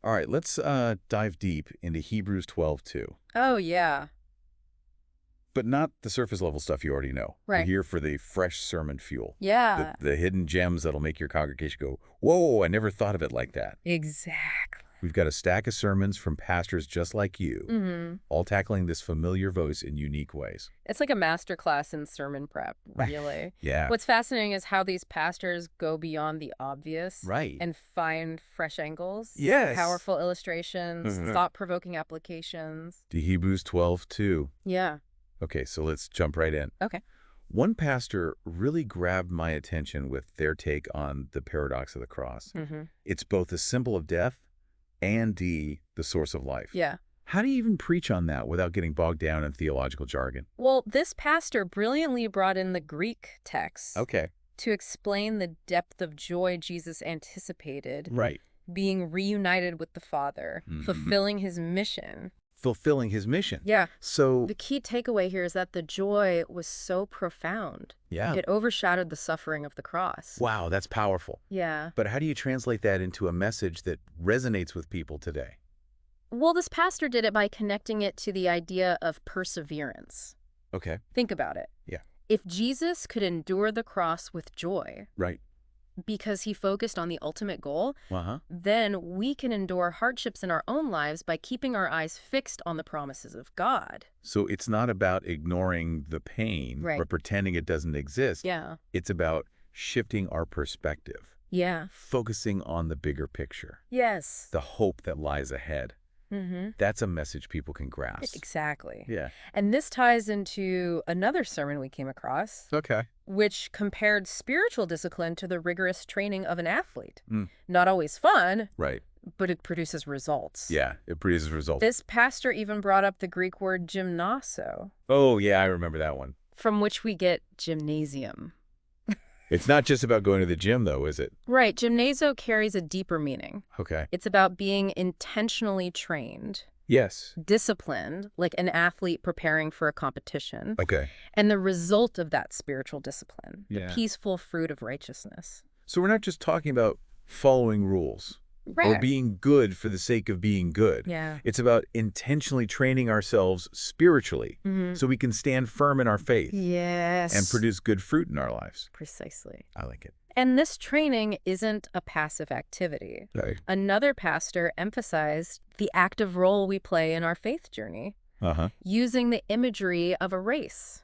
All right, let's dive deep into Hebrews 12:2. Oh, yeah. But not the surface level stuff you already know. We're Right. here for the fresh sermon fuel. Yeah. The hidden gems that'll make your congregation go, whoa, I never thought of it like that. Exactly. We've got a stack of sermons from pastors just like you, Mm-hmm. all tackling this familiar voice in unique ways. It's like a master class in sermon prep, Right. really. Yeah. What's fascinating is how these pastors go beyond the obvious Right. and find fresh angles. Yes. Powerful illustrations, Mhm. thought-provoking applications. To Hebrews 12:2. Yeah. Okay, so let's jump right in. Okay. One pastor really grabbed my attention with their take on the paradox of the cross. Mm-hmm. It's both the symbol of death and the source of life. Yeah. How do you even preach on that without getting bogged down in theological jargon? Well, this pastor brilliantly brought in the Greek text Okay. to explain the depth of joy Jesus anticipated, Right. being reunited with the Father, Mhm. fulfilling his mission. Fulfilling his mission. Yeah. So, The key takeaway here is that the joy was so profound. yeah. It overshadowed the suffering of the cross. Wow, that's powerful. Yeah. But how do you translate that into a message that resonates with people today? Well, this pastor did it by connecting it to the idea of perseverance. Okay. Think about it. Yeah. If Jesus could endure the cross with joy Right. because he focused on the ultimate goal, Uh-huh. then we can endure hardships in our own lives by keeping our eyes fixed on the promises of God. So it's not about ignoring the pain Right. or pretending it doesn't exist. Yeah. It's about shifting our perspective, Yeah. focusing on the bigger picture, Yes. the hope that lies ahead. Mm-hmm. That's a message people can grasp. Exactly. Yeah. And this ties into another sermon we came across, Okay. which compared spiritual discipline to the rigorous training of an athlete. Mm. Not always fun, Right. but it produces results. Yeah, it produces results. This pastor even brought up the Greek word gymnasio, Oh, yeah, I remember that one. from which we get gymnasium. It's not just about going to the gym, though, is it? Right, gymnasio carries a deeper meaning. Okay. It's about being intentionally trained, Yes. disciplined, like an athlete preparing for a competition, Okay. and the result of that spiritual discipline, Yeah. the peaceful fruit of righteousness. So we're not just talking about following rules or being good for the sake of being good. Yeah. It's about intentionally training ourselves spiritually so we can stand firm in our faith Yes. and produce good fruit in our lives. Precisely. I like it. And this training isn't a passive activity. Right. Another pastor emphasized the active role we play in our faith journey, Uh-huh. using the imagery of a race.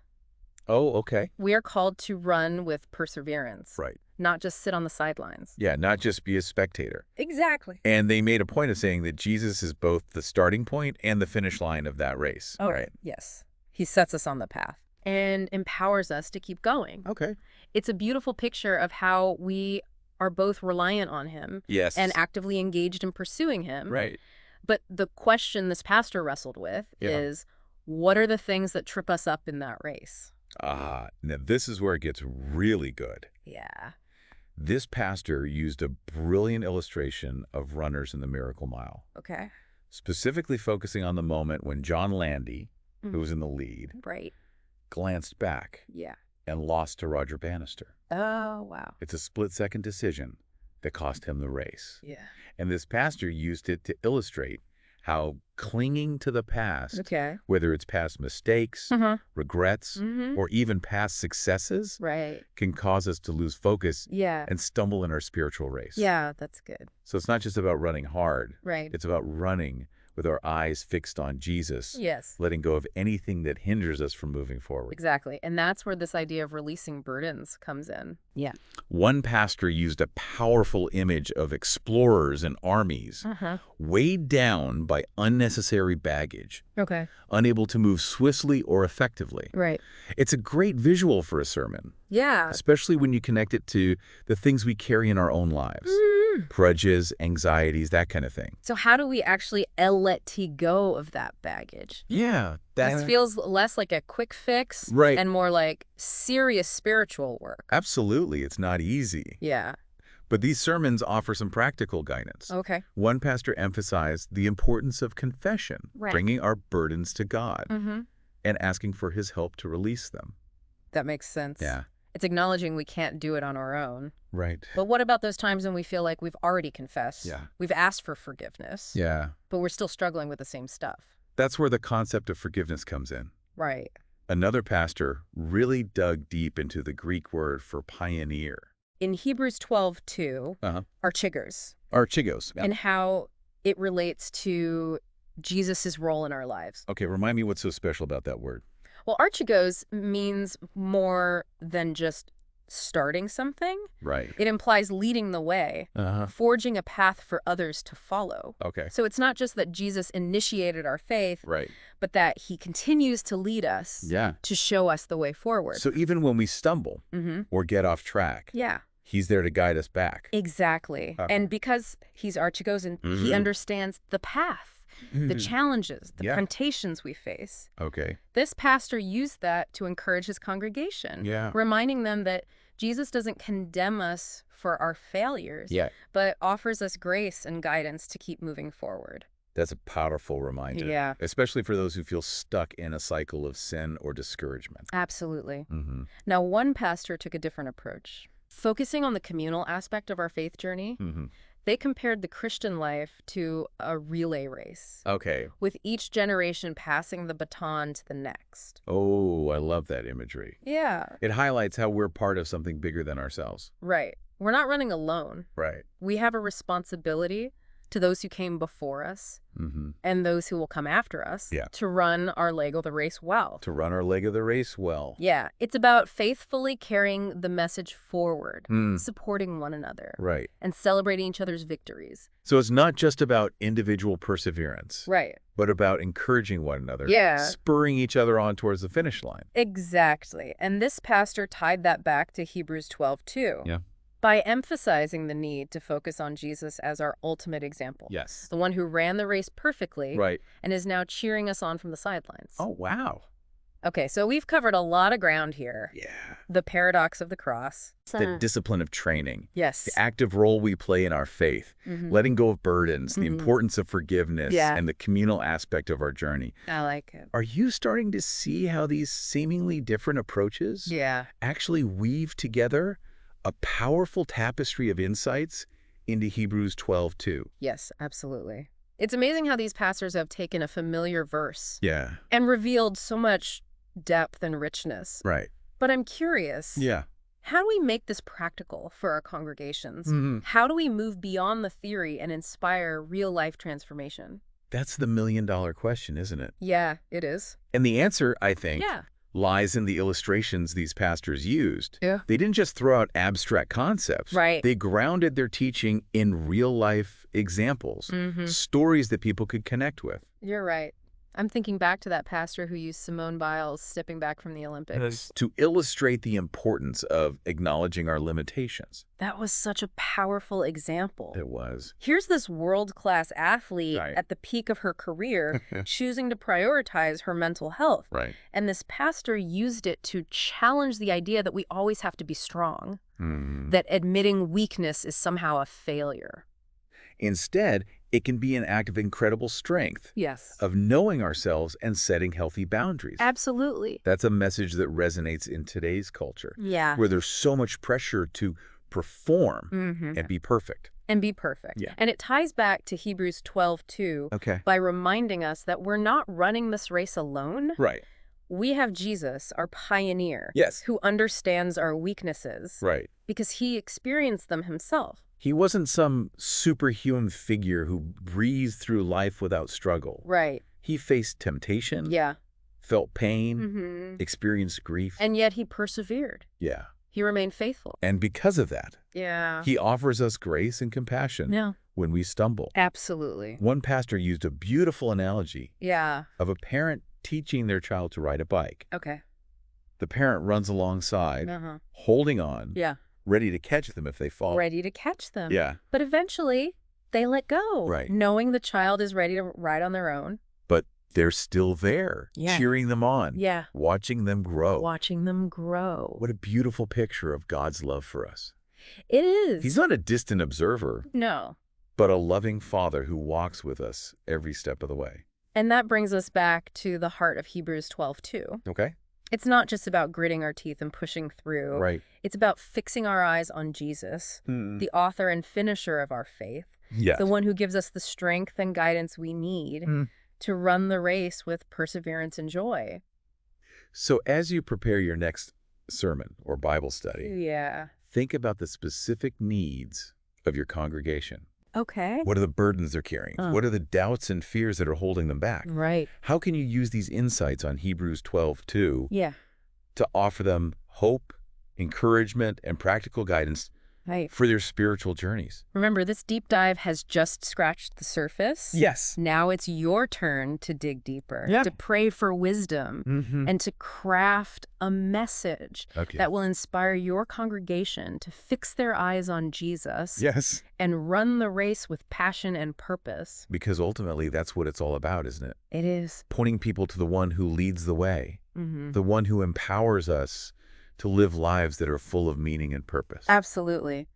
Oh, okay. We are called to run with perseverance, Right. not just sit on the sidelines. Yeah, not just be a spectator. Exactly. And they made a point of saying that Jesus is both the starting point and the finish line of that race. Oh, Right. yes. He sets us on the path and empowers us to keep going. Okay. It's a beautiful picture of how we are both reliant on him Yes. and actively engaged in pursuing him. Right. But the question this pastor wrestled with is, what are the things that trip us up in that race? Now this is where it gets really good. Yeah. This pastor used a brilliant illustration of runners in the Miracle Mile, Okay. specifically focusing on the moment when John Landy, who was in the lead, Right. glanced back Yeah. and lost to Roger Bannister. Oh, wow. It's a split-second decision that cost him the race. Yeah. And this pastor used it to illustrate how clinging to the past, Okay. whether it's past mistakes, regrets, Mm-hmm. or even past successes, Right. can cause us to lose focus Yeah. and stumble in our spiritual race. Yeah, that's good. So it's not just about running hard. Right. It's about running with our eyes fixed on Jesus, Yes. letting go of anything that hinders us from moving forward. Exactly. And that's where this idea of releasing burdens comes in. Yeah. One pastor used a powerful image of explorers and armies weighed down by unnecessary baggage, Okay. unable to move swiftly or effectively. Right. It's a great visual for a sermon, Yeah. especially when you connect it to the things we carry in our own lives. Grudges, anxieties, that kind of thing. So how do we actually let go of that baggage? Yeah. This feels less like a quick fix Right. and more like serious spiritual work. Absolutely. It's not easy. Yeah. But these sermons offer some practical guidance. Okay. One pastor emphasized the importance of confession, Right. bringing our burdens to God Mm-hmm. and asking for his help to release them. That makes sense. Yeah. It's acknowledging we can't do it on our own. Right. But what about those times when we feel like we've already confessed? Yeah. We've asked for forgiveness. Yeah. But we're still struggling with the same stuff. That's where the concept of forgiveness comes in. Right. Another pastor really dug deep into the Greek word for pioneer. In Hebrews 12:2, Archēgos. Archēgos. Yeah. And how it relates to Jesus' role in our lives. Okay, remind me what's so special about that word. Well, Archēgos means more than just starting something. Right. It implies leading the way, forging a path for others to follow. Okay. So it's not just that Jesus initiated our faith, Right. but that he continues to lead us to show us the way forward. So even when we stumble or get off track, he's there to guide us back. Exactly. And because he's Archēgos and he understands the path, the challenges, the temptations we face. Okay. This pastor used that to encourage his congregation, reminding them that Jesus doesn't condemn us for our failures, but offers us grace and guidance to keep moving forward. That's a powerful reminder. Yeah. Especially for those who feel stuck in a cycle of sin or discouragement. Absolutely. Now, one pastor took a different approach. Focusing on the communal aspect of our faith journey, they compared the Christian life to a relay race. Okay. With each generation passing the baton to the next. Oh, I love that imagery. Yeah. It highlights how we're part of something bigger than ourselves. Right. We're not running alone. Right. We have a responsibility to those who came before us and those who will come after us to run our leg of the race well. To run our leg of the race well. Yeah. It's about faithfully carrying the message forward, supporting one another, and celebrating each other's victories. So it's not just about individual perseverance. Right. But about encouraging one another. Spurring each other on towards the finish line. Exactly. And this pastor tied that back to Hebrews 12:2. Yeah. By emphasizing the need to focus on Jesus as our ultimate example. Yes. The one who ran the race perfectly and is now cheering us on from the sidelines. Oh, wow. Okay, so we've covered a lot of ground here. Yeah. The paradox of the cross. The discipline of training. Yes. The active role we play in our faith. Letting go of burdens. The importance of forgiveness. And the communal aspect of our journey. I like it. Are you starting to see how these seemingly different approaches actually weave together a powerful tapestry of insights into Hebrews 12:2? Yes, absolutely. It's amazing how these pastors have taken a familiar verse and revealed so much depth and richness. Right. But I'm curious. How do we make this practical for our congregations? How do we move beyond the theory and inspire real-life transformation? That's the million-dollar question, isn't it? Yeah, it is. And the answer, I think, lies in the illustrations these pastors used. They didn't just throw out abstract concepts. They grounded their teaching in real-life examples, stories that people could connect with. You're right. I'm thinking back to that pastor who used Simone Biles stepping back from the Olympics. To illustrate the importance of acknowledging our limitations. That was such a powerful example. It was. Here's this world-class athlete at the peak of her career choosing to prioritize her mental health. And this pastor used it to challenge the idea that we always have to be strong, that admitting weakness is somehow a failure. Instead, it can be an act of incredible strength. Of knowing ourselves and setting healthy boundaries. Absolutely. That's a message that resonates in today's culture. Where there's so much pressure to perform and be perfect. And it ties back to Hebrews 12:2 by reminding us that we're not running this race alone. We have Jesus, our pioneer, who understands our weaknesses because he experienced them himself. He wasn't some superhuman figure who breezed through life without struggle. He faced temptation, felt pain, experienced grief. And yet he persevered. He remained faithful. And because of that, he offers us grace and compassion when we stumble. Absolutely. One pastor used a beautiful analogy of a parent teaching their child to ride a bike. The parent runs alongside, holding on, ready to catch them if they fall. But eventually, they let go, knowing the child is ready to ride on their own. But they're still there, cheering them on, watching them grow. What a beautiful picture of God's love for us. It is. He's not a distant observer. No. But a loving Father who walks with us every step of the way. And that brings us back to the heart of Hebrews 12:2. It's not just about gritting our teeth and pushing through. Right. It's about fixing our eyes on Jesus, the author and finisher of our faith, yes. the one who gives us the strength and guidance we need to run the race with perseverance and joy. So as you prepare your next sermon or Bible study, think about the specific needs of your congregation. Okay. What are the burdens they're carrying? What are the doubts and fears that are holding them back? Right. How can you use these insights on Hebrews 12:2 to offer them hope, encouragement, and practical guidance for their spiritual journeys? Remember, this deep dive has just scratched the surface. Yes. Now it's your turn to dig deeper, to pray for wisdom, and to craft a message that will inspire your congregation to fix their eyes on Jesus and run the race with passion and purpose. Because ultimately, that's what it's all about, isn't it? It is. Pointing people to the one who leads the way, the one who empowers us to live lives that are full of meaning and purpose. Absolutely.